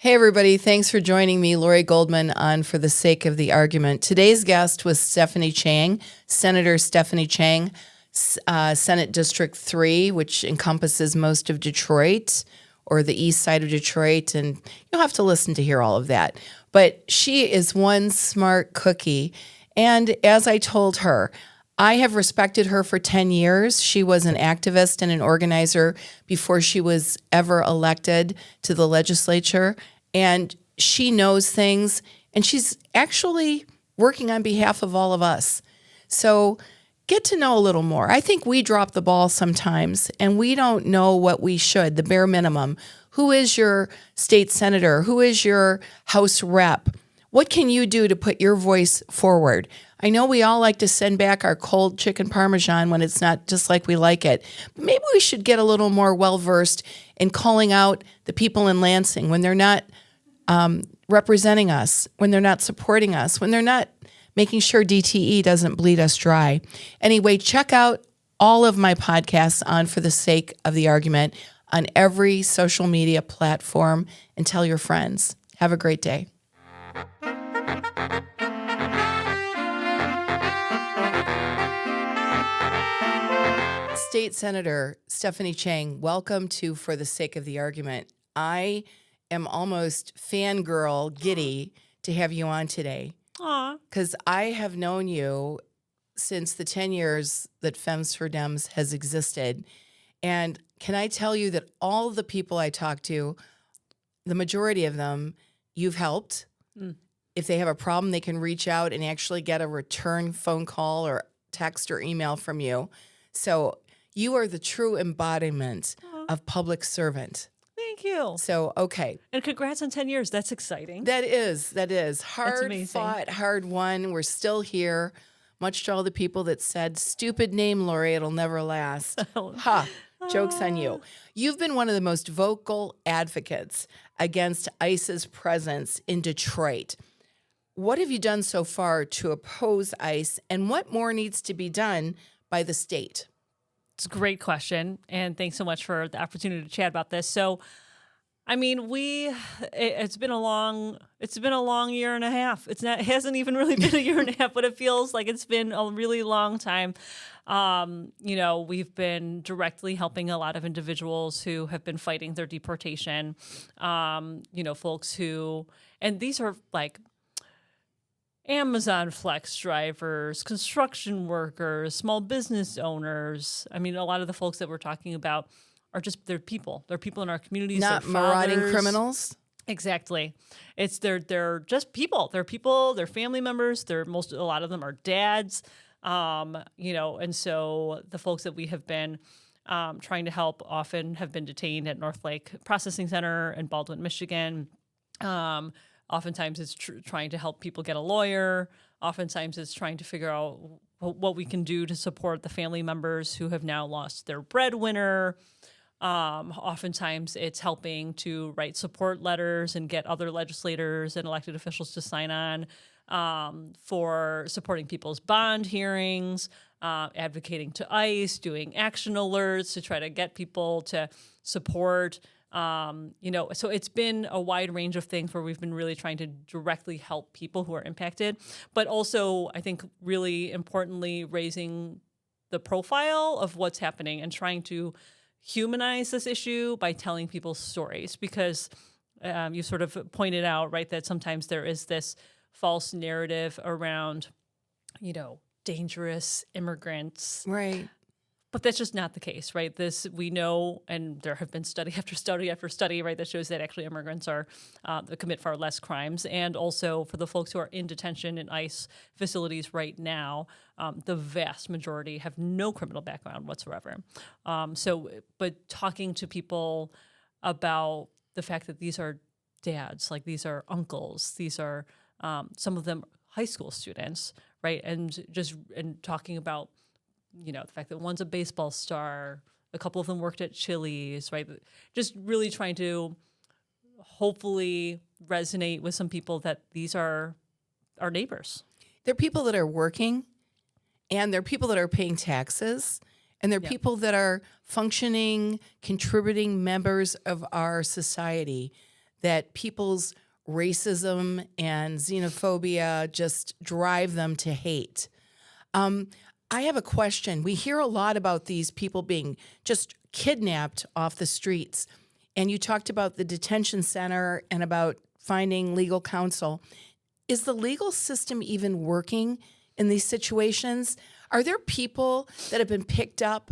Hey, everybody. Thanks for joining me, Lori Goldman, on For the Sake of the Argument. Today's guest was Stephanie Chang, Senator Stephanie Chang, Senate District 3, which encompasses most of Detroit or the east side of Detroit. And you'll have to listen to hear all of that. But she is one smart cookie. And as I told her, I have respected her for 10 years. She was an activist and an organizer before she was ever elected to the legislature. And she knows things, and she's actually working on behalf of all of us. So get to know a little more. I think we drop the ball sometimes, and we don't know what we should, the bare minimum. Who is your state senator? Who is your House rep? What can you do to put your voice forward? I know we all like to send back our cold chicken parmesan when it's not just like we like it. But maybe we should get a little more well-versed in calling out the people in Lansing when they're not representing us, when they're not supporting us, when they're not making sure DTE doesn't bleed us dry. Anyway, check out all of my podcasts on For the Sake of the Argument on every social media platform, and tell your friends. Have a great day. State Senator Stephanie Chang, welcome to For the Sake of the Argument. I am almost fangirl giddy to have you on today. Aw. Because I have known you since the 10 years that Femmes for Dems has existed. And can I tell you that all the people I talk to, the majority of them, you've helped. If they have a problem, they can reach out and actually get a return phone call or text or email from you. So you are the true embodiment of public servant. Thank you. So, okay. And congrats on 10 years. That's exciting. That is. Hard amazing. fought, hard won. We're still here, much to all the people that said, stupid name, Lori, it'll never last. Ha, joke's on you. You've been one of the most vocal advocates against ICE's presence in Detroit. What have you done so far to oppose ICE, and what more needs to be done by the state? It's a great question, and thanks so much for the opportunity to chat about this. So, I mean, it's been a long year and a half. It hasn't even really been a year and a half, but it feels like it's been a really long time. We've been directly helping a lot of individuals who have been fighting their deportation. Folks who, and these are like Amazon Flex drivers, construction workers, small business owners. I mean, a lot of the folks that we're talking about are just, they're people. They're people in our communities. Not marauding criminals? Exactly. They're just people. They're people, they're family members. A lot of them are dads. And so the folks that we have been trying to help often have been detained at North Lake Processing Center in Baldwin, Michigan. Oftentimes it's trying to help people get a lawyer. Oftentimes it's trying to figure out what we can do to support the family members who have now lost their breadwinner. Oftentimes it's helping to write support letters and get other legislators and elected officials to sign on for supporting people's bond hearings, advocating to ICE, doing action alerts to try to get people to support. So it's been a wide range of things where we've been really trying to directly help people who are impacted, but also I think really importantly raising the profile of what's happening and trying to humanize this issue by telling people's stories, because you sort of pointed out, right, that sometimes there is this false narrative around, dangerous immigrants. Right. But that's just not the case, right? This we know, and there have been study after study after study, right, that shows that actually immigrants commit far less crimes. And also for the folks who are in detention in ICE facilities right now, the vast majority have no criminal background whatsoever. But talking to people about the fact that these are dads, like these are uncles, these are some of them high school students, right? And talking about the fact that one's a baseball star, a couple of them worked at Chili's, right? Just really trying to hopefully resonate with some people that these are our neighbors. They're people that are working, and they're people that are paying taxes, and they're people that are functioning, contributing members of our society. that people's racism and xenophobia just drive them to hate. I have a question. We hear a lot about these people being just kidnapped off the streets. And you talked about the detention center and about finding legal counsel. Is the legal system even working in these situations? Are there people that have been picked up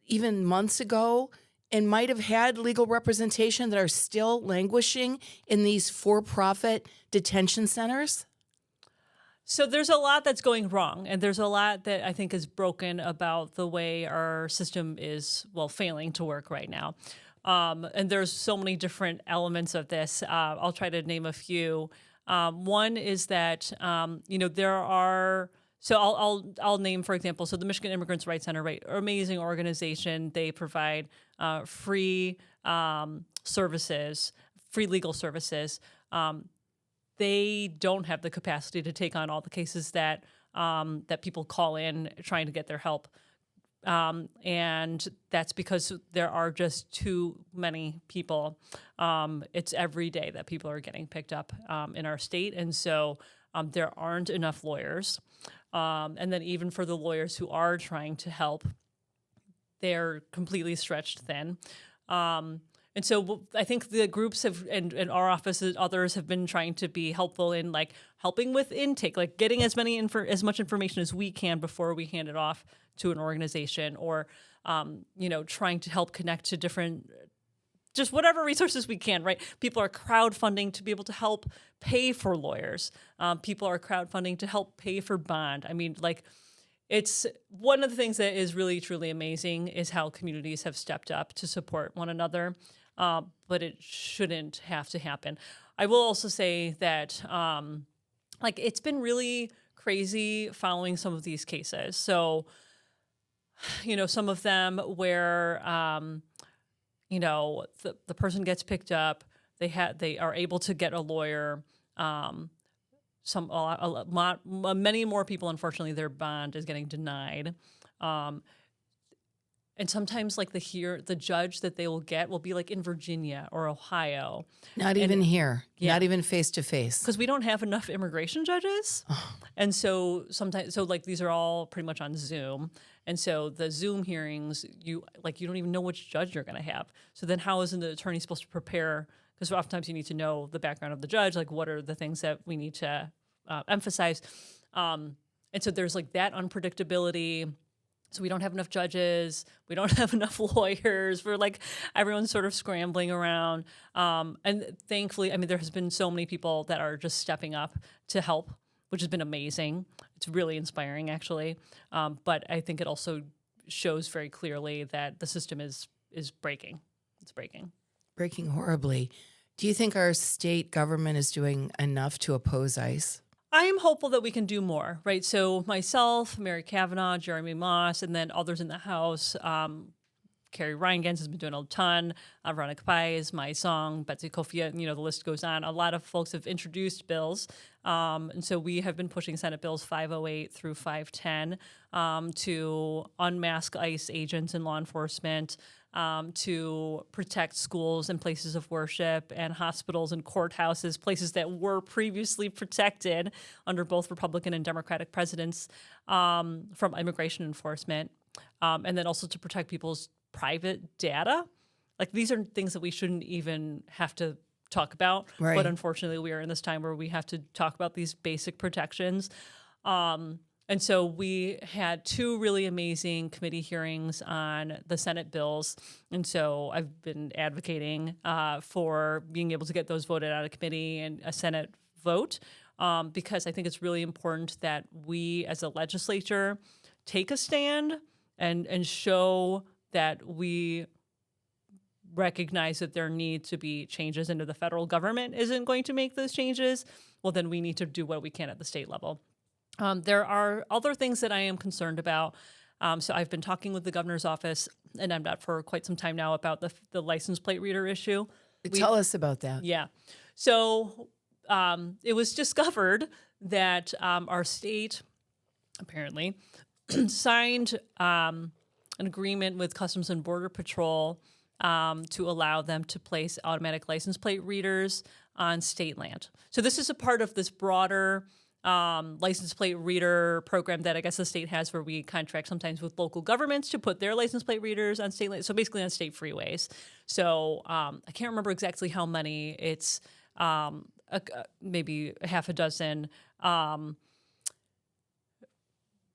even months ago and might have had legal representation that are still languishing in these for-profit detention centers? So there's a lot that's going wrong, and there's a lot that I think is broken about the way our system is, well, failing to work right now. And there's so many different elements of this. I'll try to name a few. One is that there are. So I'll name, for example, so the Michigan Immigrants' Rights Center, right, amazing organization. They provide free services, free legal services. They don't have the capacity to take on all the cases that people call in trying to get their help. And that's because there are just too many people. It's every day that people are getting picked up in our state. And so there aren't enough lawyers. And then even for the lawyers who are trying to help, they're completely stretched thin. And so I think the groups have, and our office and others have been trying to be helpful in like helping with intake, like getting as much information as we can before we hand it off to an organization, or trying to help connect to different, just whatever resources we can, right? People are crowdfunding to be able to help pay for lawyers. People are crowdfunding to help pay for bond. I mean, like, it's one of the things that is really, truly amazing is how communities have stepped up to support one another, but it shouldn't have to happen. I will also say that, it's been really crazy following some of these cases. So, some of them where, the person gets picked up, they are able to get a lawyer. Many more people, unfortunately, their bond is getting denied. And sometimes like the judge that they will get will be like in Virginia or Ohio. Not even here. Yeah. Not even face to face. Because we don't have enough immigration judges. And so these are all pretty much on Zoom. And so the Zoom hearings, you don't even know which judge you're going to have. So then how is an attorney supposed to prepare? Because oftentimes you need to know the background of the judge, like what are the things that we need to emphasize. And so there's like that unpredictability. So we don't have enough judges. We don't have enough lawyers. We're like, everyone's sort of scrambling around. And thankfully, I mean, there has been so many people that are just stepping up to help, which has been amazing. It's really inspiring, actually. But I think it also shows very clearly that the system is breaking. It's breaking. Breaking horribly. Do you think our state government is doing enough to oppose ICE? I am hopeful that we can do more, right? So myself, Mary Kavanaugh, Jeremy Moss, and then others in the House. Carrie Reingens has been doing a ton. Veronica Pais, My Song, Betsy Kofia, the list goes on. A lot of folks have introduced bills. And so we have been pushing Senate Bills 508 through 510 to unmask ICE agents and law enforcement, to protect schools and places of worship and hospitals and courthouses, places that were previously protected under both Republican and Democratic presidents from immigration enforcement, and then also to protect people's private data. Like, these are things that we shouldn't even have to talk about, right. But unfortunately we are in this time where we have to talk about these basic protections. And so we had 2 really amazing committee hearings on the Senate bills. And so I've been advocating for being able to get those voted out of committee and a Senate vote, because I think it's really important that we as a legislature take a stand and show that we recognize that there need to be changes, and if the federal government isn't going to make those changes, well, then we need to do what we can at the state level. There are other things that I am concerned about. So I've been talking with the governor's office, and I'm not for quite some time now, about the license plate reader issue. Tell us about that. Yeah. So it was discovered that our state apparently signed an agreement with Customs and Border Patrol to allow them to place automatic license plate readers on state land. So this is a part of this broader license plate reader program that I guess the state has, where we contract sometimes with local governments to put their license plate readers on state land. So basically on state freeways. So I can't remember exactly how many. It's maybe half a dozen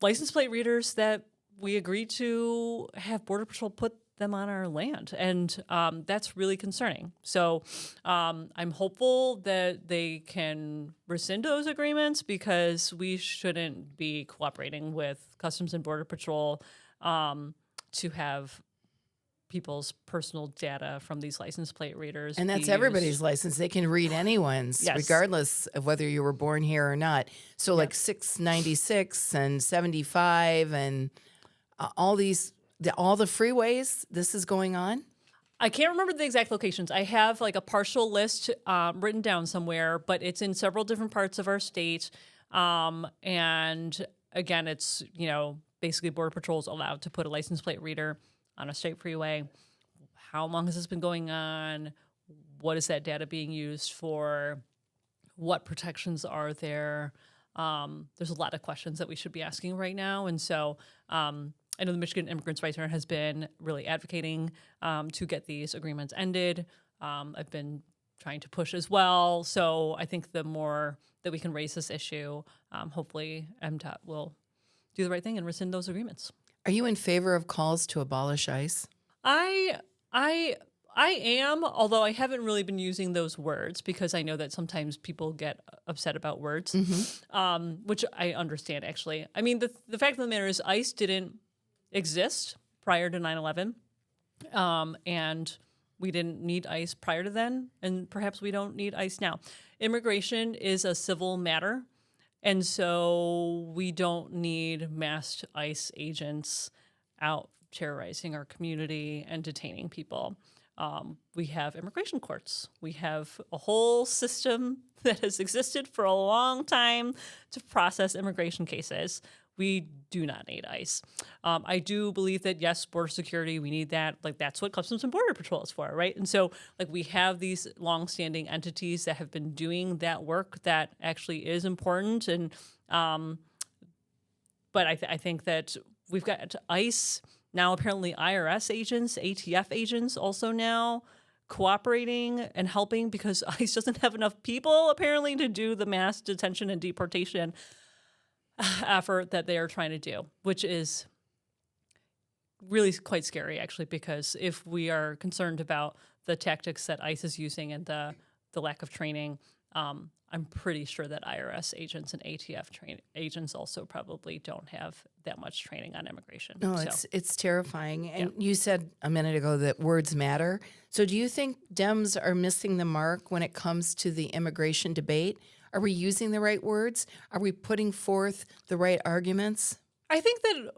license plate readers that we agreed to have Border Patrol put them on our land. And that's really concerning. So I'm hopeful that they can rescind those agreements, because we shouldn't be cooperating with Customs and Border Patrol to have people's personal data from these license plate readers. And that's everybody's license. They can read anyone's, Yes. regardless of whether you were born here or not. So like 696 and 75 and all the freeways, this is going on? I can't remember the exact locations. I have like a partial list written down somewhere, but it's in several different parts of our state. And again, it's, basically Border Patrol is allowed to put a license plate reader on a state freeway. How long has this been going on? What is that data being used for? What protections are there? There's a lot of questions that we should be asking right now. And so I know the Michigan Immigrants' Rights Center has been really advocating to get these agreements ended. I've been trying to push as well. So I think the more that we can raise this issue, hopefully MDOT will do the right thing and rescind those agreements. Are you in favor of calls to abolish ICE? I am, although I haven't really been using those words, because I know that sometimes people get upset about words, which I understand, actually. I mean, the fact of the matter is ICE didn't exist prior to 9/11, and we didn't need ICE prior to then, and perhaps we don't need ICE now. Immigration is a civil matter, and so we don't need masked ICE agents out terrorizing our community and detaining people. We have immigration courts. We have a whole system that has existed for a long time to process immigration cases. We do not need ICE. I do believe that, yes, border security, we need that. Like, that's what Customs and Border Patrol is for, right? And so, like, we have these longstanding entities that have been doing that work that actually is important. And but I think that we've got ICE, now apparently IRS agents, ATF agents also now cooperating and helping, because ICE doesn't have enough people apparently to do the mass detention and deportation effort that they are trying to do, which is really quite scary, actually, because if we are concerned about the tactics that ICE is using and the lack of training, I'm pretty sure that IRS agents and ATF agents also probably don't have that much training on immigration. No, it's terrifying. And you said a minute ago that words matter. So do you think Dems are missing the mark when it comes to the immigration debate? Are we using the right words? Are we putting forth the right arguments? I think that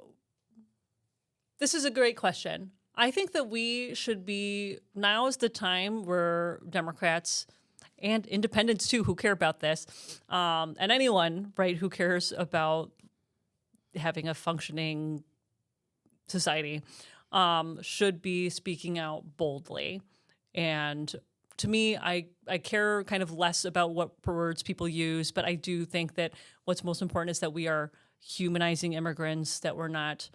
this is a great question. I think that we should be, now is the time where Democrats and independents too, who care about this, and anyone, right, who cares about having a functioning society, should be speaking out boldly. And to me, I care kind of less about what words people use, but I do think that what's most important is that we are humanizing immigrants, that we're not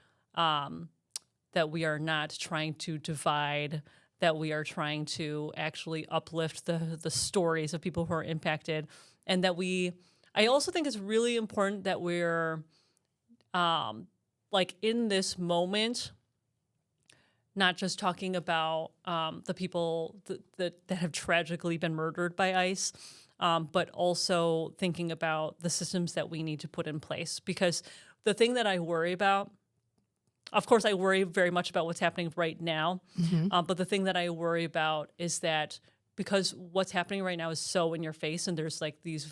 trying to divide, that we are trying to actually uplift the stories of people who are impacted, and that I also think it's really important that we're like in this moment, not just talking about the people that have tragically been murdered by ICE, but also thinking about the systems that we need to put in place. Because the thing that I worry about, of course, I worry very much about what's happening right now. But the thing that I worry about is that because what's happening right now is so in your face, and there's like these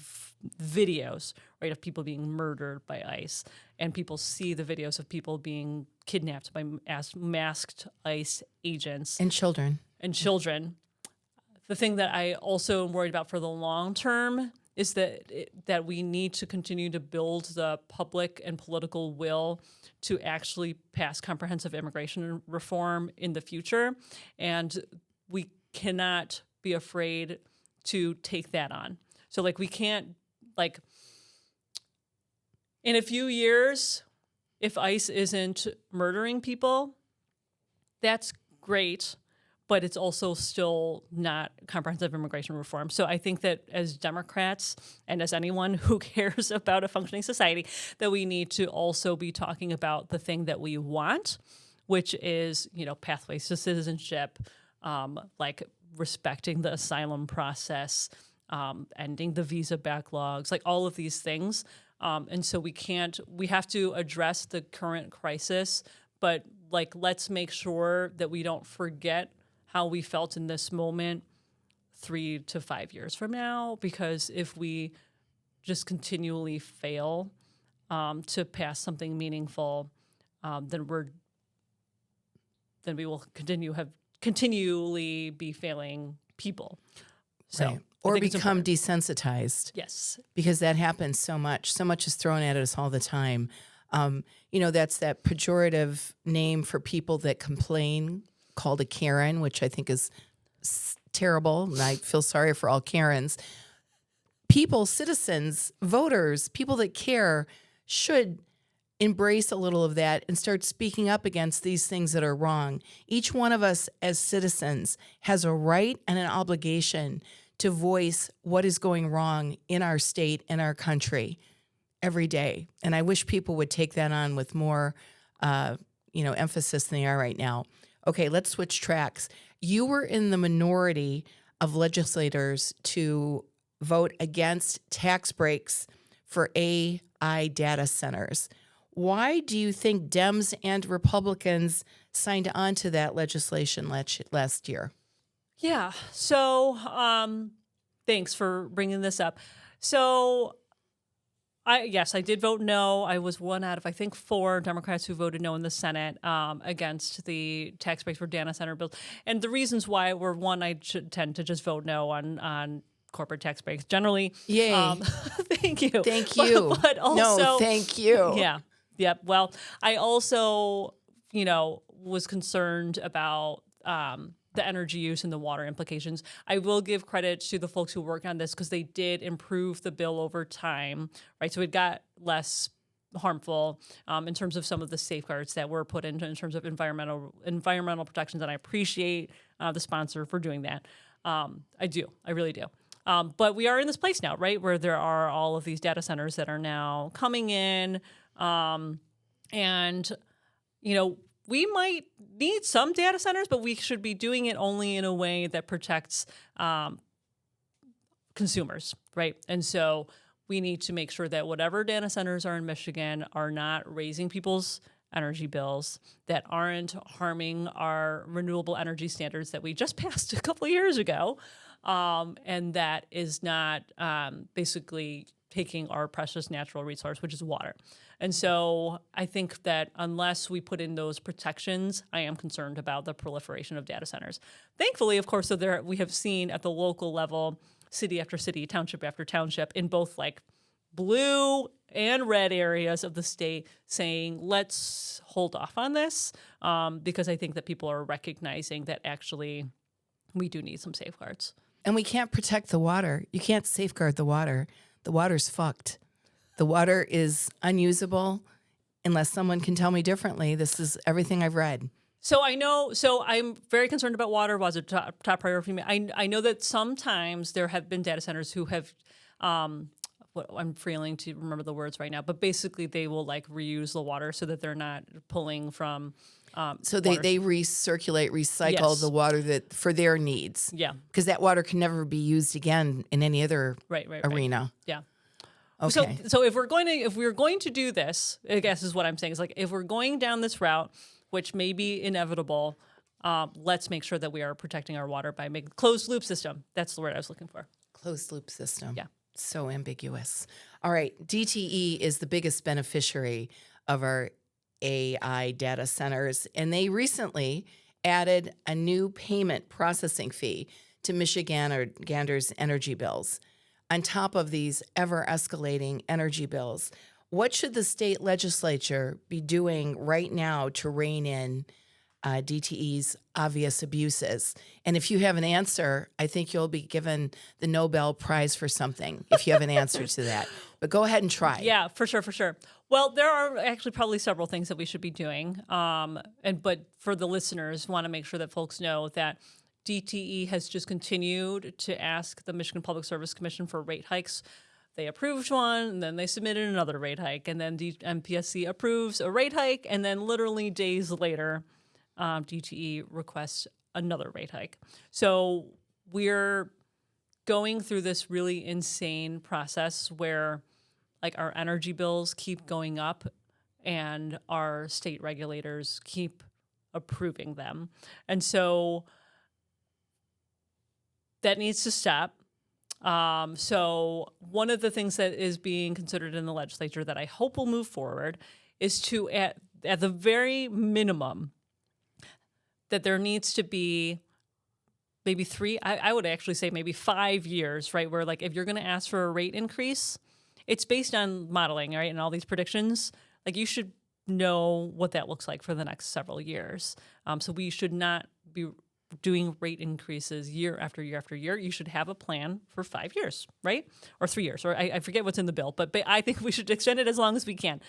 videos, right, of people being murdered by ICE, and people see the videos of people being kidnapped by masked ICE agents. And children. The thing that I also am worried about for the long term is that we need to continue to build the public and political will to actually pass comprehensive immigration reform in the future. And we cannot be afraid to take that on. So like we can't, like, in a few years, if ICE isn't murdering people, that's great, but it's also still not comprehensive immigration reform. So I think that as Democrats and as anyone who cares about a functioning society, that we need to also be talking about the thing that we want, which is, pathways to citizenship, like respecting the asylum process, ending the visa backlogs, like all of these things. And so we have to address the current crisis, but like, let's make sure that we don't forget how we felt in this moment 3 to 5 years from now, because if we just continually fail to pass something meaningful, then we will continually be failing people. So, right. Or become desensitized. Yes. Because that happens so much. So much is thrown at us all the time. That's that pejorative name for people that complain, called a Karen, which I think is terrible, and I feel sorry for all Karens. People, citizens, voters, people that care should embrace a little of that and start speaking up against these things that are wrong. Each one of us as citizens has a right and an obligation to voice what is going wrong in our state, in our country, every day. And I wish people would take that on with more, emphasis than they are right now. Okay, let's switch tracks. You were in the minority of legislators to vote against tax breaks for AI data centers. Why do you think Dems and Republicans signed on to that legislation last year? Yeah. So, thanks for bringing this up. So, I did vote no. I was one out of, I think, 4 Democrats who voted no in the Senate against the tax breaks for data center bills. And the reasons why were, one, I should tend to just vote no on corporate tax breaks generally. Yay. Thank you. Thank you. But also, no, thank you. Yeah. Yep. Well, I also, was concerned about the energy use and the water implications. I will give credit to the folks who worked on this because they did improve the bill over time, right? So it got less harmful in terms of some of the safeguards that were put in terms of environmental protections, and I appreciate the sponsor for doing that. I do. I really do. But we are in this place now, right, where there are all of these data centers that are now coming in, and, we might need some data centers, but we should be doing it only in a way that protects consumers, right? And so we need to make sure that whatever data centers are in Michigan are not raising people's energy bills, that aren't harming our renewable energy standards that we just passed a couple of years ago, and that is not basically taking our precious natural resource, which is water. And so I think that unless we put in those protections, I am concerned about the proliferation of data centers. Thankfully, of course, so we have seen at the local level, city after city, township after township, in both like blue and red areas of the state saying, let's hold off on this, because I think that people are recognizing that actually we do need some safeguards. And we can't protect the water. You can't safeguard the water. The water's fucked. The water is unusable unless someone can tell me differently. This is everything I've read. So I'm very concerned about water. Was a top priority for me. I know that sometimes there have been data centers who have, I'm failing to remember the words right now, but basically they will like reuse the water so that they're not pulling from. So they recirculate, recycle Yes. the water that for their needs. Yeah. Because that water can never be used again in any other arena. Yeah. Okay. So if we're going to do this, I guess is what I'm saying, is like if we're going down this route, which may be inevitable, let's make sure that we are protecting our water by making closed loop system. That's the word I was looking for. Closed loop system. Yeah. So ambiguous. All right. DTE is the biggest beneficiary of our AI data centers, and they recently added a new payment processing fee to Michiganders' energy bills. on top of these ever escalating energy bills. What should the state legislature be doing right now to rein in DTE's obvious abuses? And if you have an answer, I think you'll be given the Nobel Prize for something if you have an answer to that. But go ahead and try. Yeah, for sure, for sure. Well, there are actually probably several things that we should be doing. But for the listeners, want to make sure that folks know that DTE has just continued to ask the Michigan Public Service Commission for rate hikes. They approved one, and then they submitted another rate hike, and then MPSC approves a rate hike, and then literally days later, DTE requests another rate hike. So we're going through this really insane process where like our energy bills keep going up and our state regulators keep approving them. And so that needs to stop. So one of the things that is being considered in the legislature that I hope will move forward is to, at the very minimum, that there needs to be maybe I would actually say maybe 5 years, right? Where like if you're going to ask for a rate increase, it's based on modeling, right? And all these predictions, like you should know what that looks like for the next several years. So we should not be doing rate increases year after year after year. You should have a plan for 5 years, right? Or 3 years, or I forget what's in the bill, but I think we should extend it as long as we can.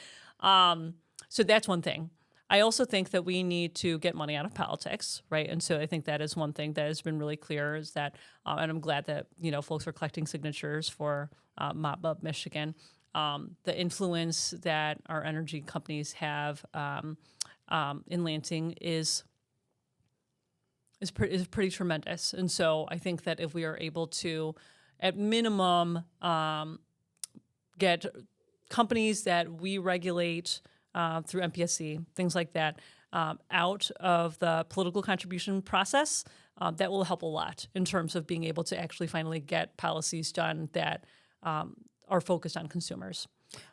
So that's one thing. I also think that we need to get money out of politics, right? And so I think that is one thing that has been really clear is that, and I'm glad that, folks are collecting signatures for Mop Up Michigan. The influence that our energy companies have in Lansing is pretty tremendous. And so I think that if we are able to, at minimum, get companies that we regulate through MPSC, things like that, out of the political contribution process, that will help a lot in terms of being able to actually finally get policies done that are focused on consumers.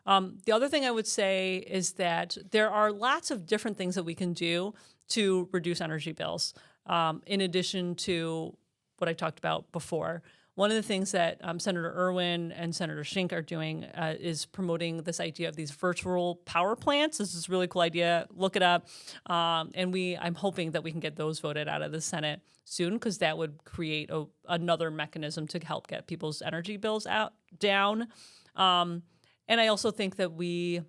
The other thing I would say is that there are lots of different things that we can do to reduce energy bills, in addition to what I talked about before. One of the things that Senator Irwin and Senator Schenck are doing is promoting this idea of these virtual power plants. This is a really cool idea. Look it up. And I'm hoping that we can get those voted out of the Senate soon, because that would create another mechanism to help get people's energy bills down. And I also think that we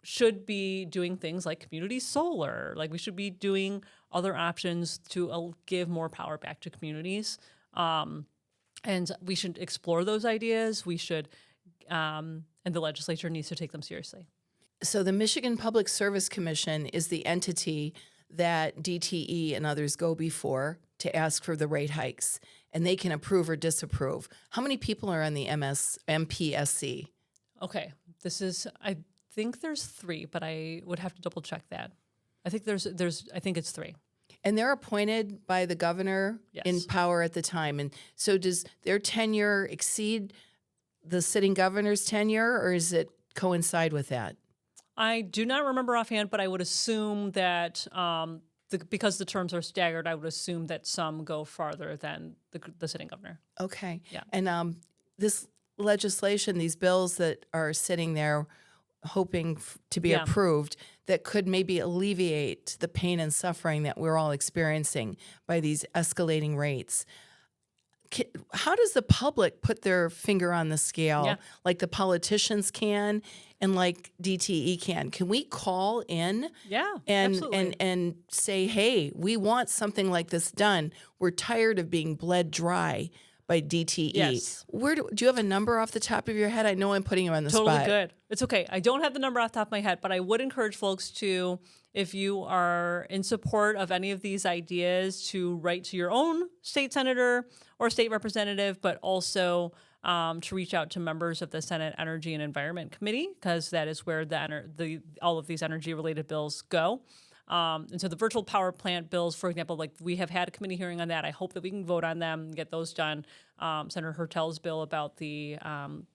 should be doing things like community solar. Like we should be doing other options to give more power back to communities. And we should explore those ideas. We should, and the legislature needs to take them seriously. So the Michigan Public Service Commission is the entity that DTE and others go before to ask for the rate hikes, and they can approve or disapprove. How many people are on the MPSC? Okay, I think there's 3, but I would have to double check that. I think I think it's 3. And they're appointed by the governor in power at the time. And so does their tenure exceed the sitting governor's tenure, or does it coincide with that? I do not remember offhand, but I would assume that because the terms are staggered, I would assume that some go farther than the sitting governor. Okay. Yeah. And this legislation, these bills that are sitting there hoping to be approved, that could maybe alleviate the pain and suffering that we're all experiencing by these escalating rates. How does the public put their finger on the scale like the politicians can and like DTE can? Can we call in and say, hey, we want something like this done. We're tired of being bled dry by DTE. Yes. Do you have a number off the top of your head? I know I'm putting you on the spot. Totally good. It's okay. I don't have the number off the top of my head, but I would encourage folks to, if you are in support of any of these ideas, to write to your own state senator or state representative, but also to reach out to members of the Senate Energy and Environment Committee, because that is where all of these energy-related bills go. And so the virtual power plant bills, for example, like we have had a committee hearing on that. I hope that we can vote on them and get those done. Senator Hertel's bill about the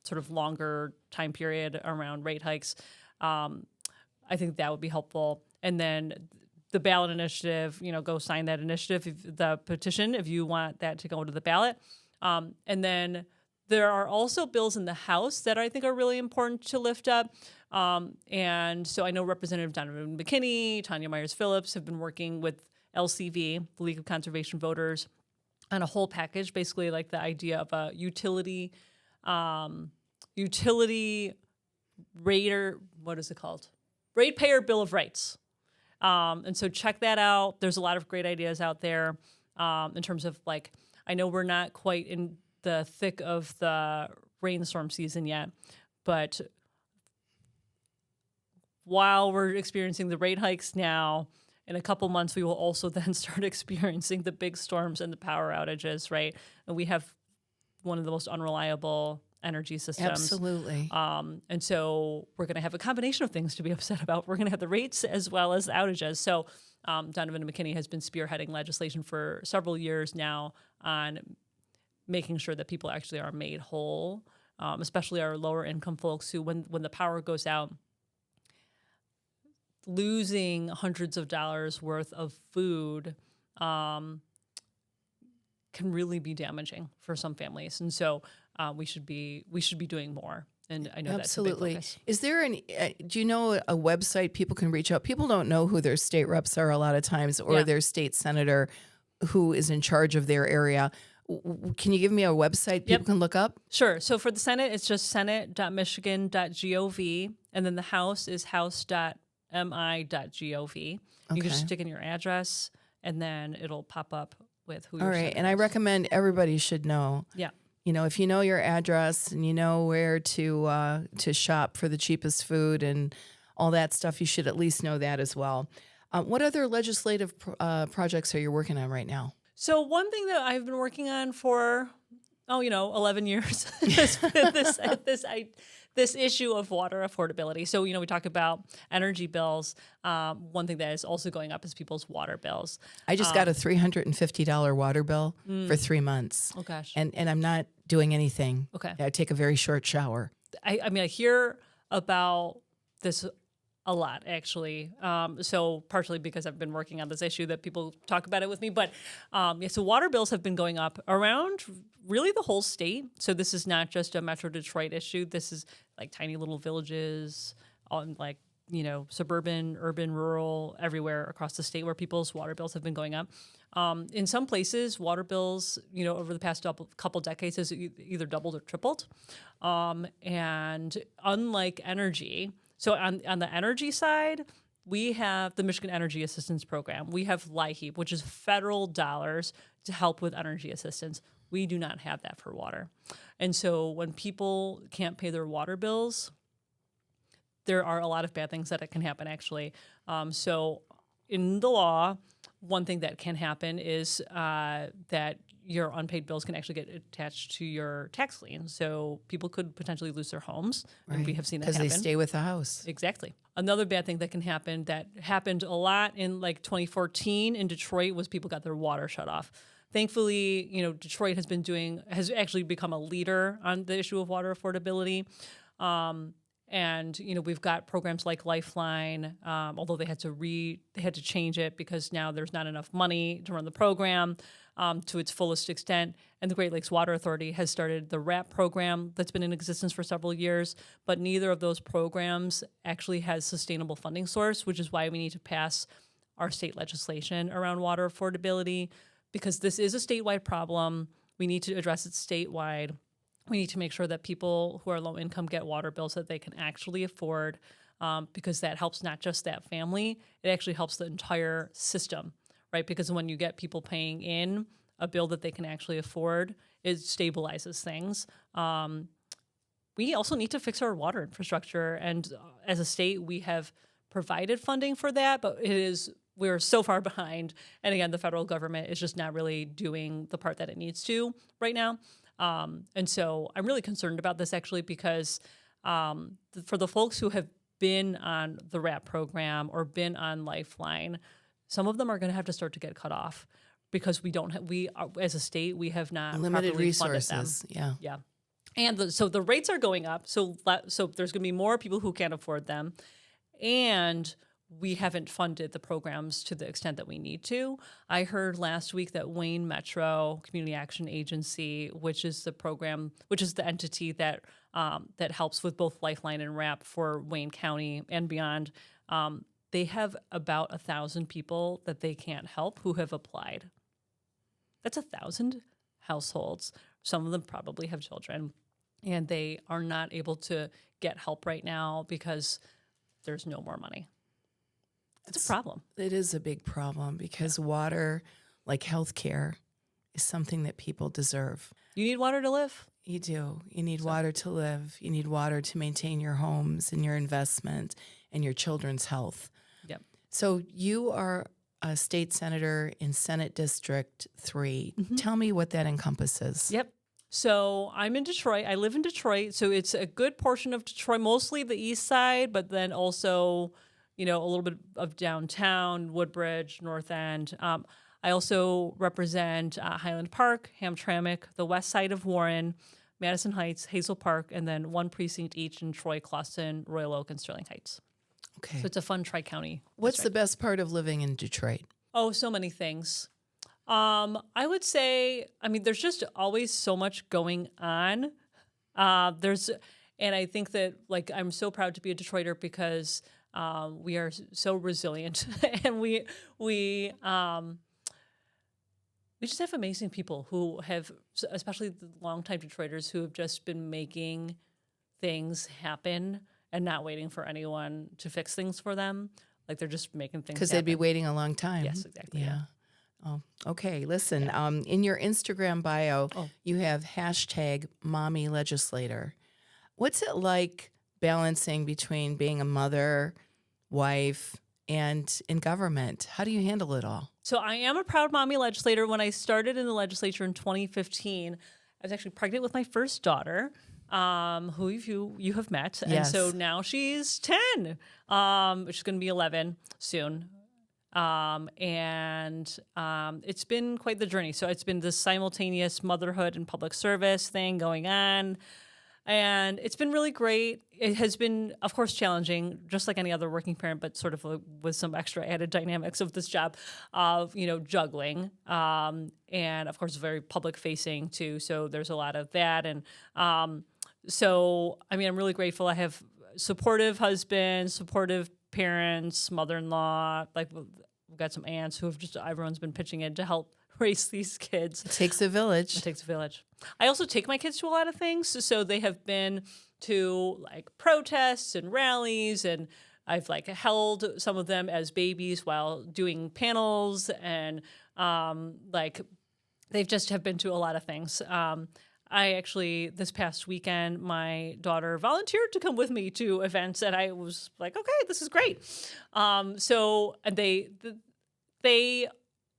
sort of longer time period around rate hikes, I think that would be helpful. And then the ballot initiative, go sign that initiative, the petition, if you want that to go to the ballot. And then there are also bills in the House that I think are really important to lift up. And so I know Representative Donovan McKinney, Tanya Myers-Phillips have been working with LCV, the League of Conservation Voters, on a whole package, basically like the idea of a utility rater, what is it called? Ratepayer Bill of Rights. And so check that out. There's a lot of great ideas out there in terms of like, I know we're not quite in the thick of the rainstorm season yet, but while we're experiencing the rate hikes now, in a couple months, we will also then start experiencing the big storms and the power outages, right? And we have one of the most unreliable energy systems. Absolutely. And so we're going to have a combination of things to be upset about. We're going to have the rates as well as the outages. So Donovan McKinney has been spearheading legislation for several years now on making sure that people actually are made whole, especially our lower income folks who, when the power goes out, losing hundreds of dollars worth of food can really be damaging for some families. And so we should be doing more. And I know Absolutely. that's a big focus. Is there do you know a website people can reach out? People don't know who their state reps are a lot of times, or their state senator who is in charge of their area. Can you give me a website people can look up? Sure. So for the Senate, it's just senate.michigan.gov. And then the House is house.mi.gov. You can just stick in your address, and then it'll pop up with who you're. All right. And I recommend everybody should know. Yeah. You know, if you know your address and you know where to shop for the cheapest food and all that stuff, you should at least know that as well. What other legislative projects are you working on right now? So one thing that I've been working on for, 11 years, this issue of water affordability. So, we talk about energy bills. One thing that is also going up is people's water bills. I just got a $350 water bill for 3 months. Oh, gosh. And I'm not doing anything. Okay. I take a very short shower. I hear about this a lot, actually. So partially because I've been working on this issue that people talk about it with me. But so water bills have been going up around really the whole state. So this is not just a Metro Detroit issue. This is like tiny little villages on suburban, urban, rural, everywhere across the state where people's water bills have been going up. In some places, water bills, over the past couple decades has either doubled or tripled. And unlike energy, so on the energy side, we have the Michigan Energy Assistance Program. We have LIHEAP, which is federal dollars to help with energy assistance. We do not have that for water. And so when people can't pay their water bills, there are a lot of bad things that can happen, actually. So in the law, one thing that can happen is that your unpaid bills can actually get attached to your tax lien. So people could potentially lose their homes. Right. And we have seen that happen. Because they stay with the house. Exactly. Another bad thing that can happen that happened a lot in 2014 in Detroit was people got their water shut off. Thankfully, Detroit has actually become a leader on the issue of water affordability. And we've got programs like Lifeline, although they had to change it because now there's not enough money to run the program to its fullest extent. And the Great Lakes Water Authority has started the RAP program that's been in existence for several years, but neither of those programs actually has sustainable funding source, which is why we need to pass our state legislation around water affordability, because this is a statewide problem. We need to address it statewide. We need to make sure that people who are low income get water bills that they can actually afford, because that helps not just that family, it actually helps the entire system, right? Because when you get people paying in a bill that they can actually afford, it stabilizes things. We also need to fix our water infrastructure. And as a state, we have provided funding for that, but we're so far behind. And again, the federal government is just not really doing the part that it needs to right now. And so I'm really concerned about this, actually, because for the folks who have been on the RAP program or been on Lifeline, some of them are going to have to start to get cut off because we as a state, we have not limited resources. Funded them. Yeah. And so the rates are going up. So there's going to be more people who can't afford them. And we haven't funded the programs to the extent that we need to. I heard last week that Wayne Metro Community Action Agency, which is the entity that that helps with both Lifeline and RAP for Wayne County and beyond, they have about 1,000 people that they can't help who have applied. That's 1,000 households. Some of them probably have children, and they are not able to get help right now because there's no more money. It's a problem. It is a big problem because water, like healthcare, is something that people deserve. You need water to live. You do. You need water to live. You need water to maintain your homes and your investment and your children's health. Yep. So you are a state senator in Senate District 3. Tell me what that encompasses. Yep. So I'm in Detroit. I live in Detroit. So it's a good portion of Detroit, mostly the east side, but then also, a little bit of downtown, Woodbridge, North End. I also represent Highland Park, Hamtramck, the west side of Warren, Madison Heights, Hazel Park, and then one precinct each in Troy, Clawson, Royal Oak, and Sterling Heights. Okay. So it's a fun tri-county. What's the best part of living in Detroit? Oh, so many things. I would say, there's just always so much going on. And I think that I'm so proud to be a Detroiter because we are so resilient, and we just have amazing people who have, especially the longtime Detroiters, who have just been making things happen and not waiting for anyone to fix things for them. They're just making things because they'd be waiting a long time. Yes, exactly. Yeah. Oh, okay. Listen, in your Instagram bio, you have hashtag Mommy Legislator. What's it like balancing between being a mother, wife, and in government? How do you handle it all? So I am a proud mommy legislator. When I started in the legislature in 2015, I was actually pregnant with my first daughter, who you have met. And Yes. so now she's 10, which is going to be 11 soon. It's been quite the journey. So it's been this simultaneous motherhood and public service thing going on. And it's been really great. It has been, of course, challenging, just like any other working parent, but sort of with some extra added dynamics of this job of, juggling. And of course, very public facing too. So there's a lot of that. And I'm really grateful. I have supportive husbands, supportive parents, mother-in-law. We've got some aunts who have everyone's been pitching in to help raise these kids. It takes a village. It takes a village. I also take my kids to a lot of things. So they have been to protests and rallies, and I've held some of them as babies while doing panels, and they've just have been to a lot of things. I actually, this past weekend, my daughter volunteered to come with me to events, and I was like, okay, this is great. And they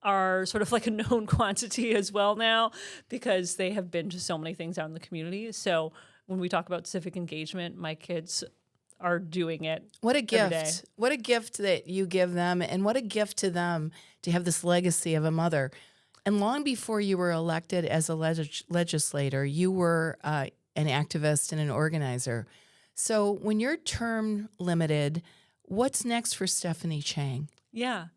are sort of a known quantity as well now because they have been to so many things out in the community. So when we talk about civic engagement, my kids are doing it. What a gift. every day. What a gift that you give them, and what a gift to them to have this legacy of a mother. And long before you were elected as a legislator, you were an activist and an organizer. So when your term limited, what's next for Stephanie Chang? Yeah.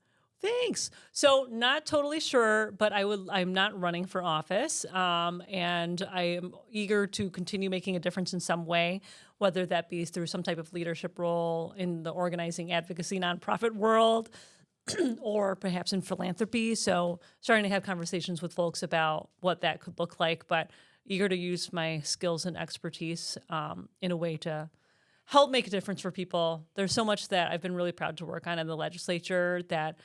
Thanks. So not totally sure, but I'm not running for office. And I am eager to continue making a difference in some way, whether that be through some type of leadership role in the organizing advocacy nonprofit world or perhaps in philanthropy. So starting to have conversations with folks about what that could look like, but eager to use my skills and expertise in a way to help make a difference for people. There's so much that I've been really proud to work on in the legislature that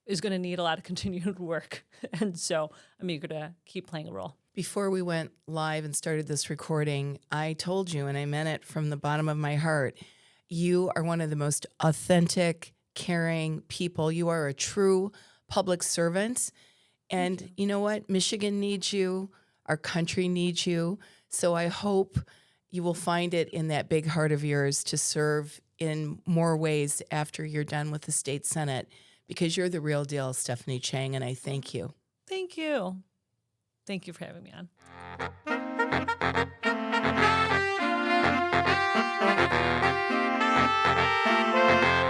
is going to need a lot of continued work. And so I'm eager to keep playing a role. Before we went live and started this recording, I told you, and I meant it from the bottom of my heart, you are one of the most authentic, caring people. You are a true public servant. And you know what? Michigan needs you. Our country needs you. So I hope you will find it in that big heart of yours to serve in more ways after you're done with the state Senate, because you're the real deal, Stephanie Chang, and I thank you. Thank you. Thank you for having me on.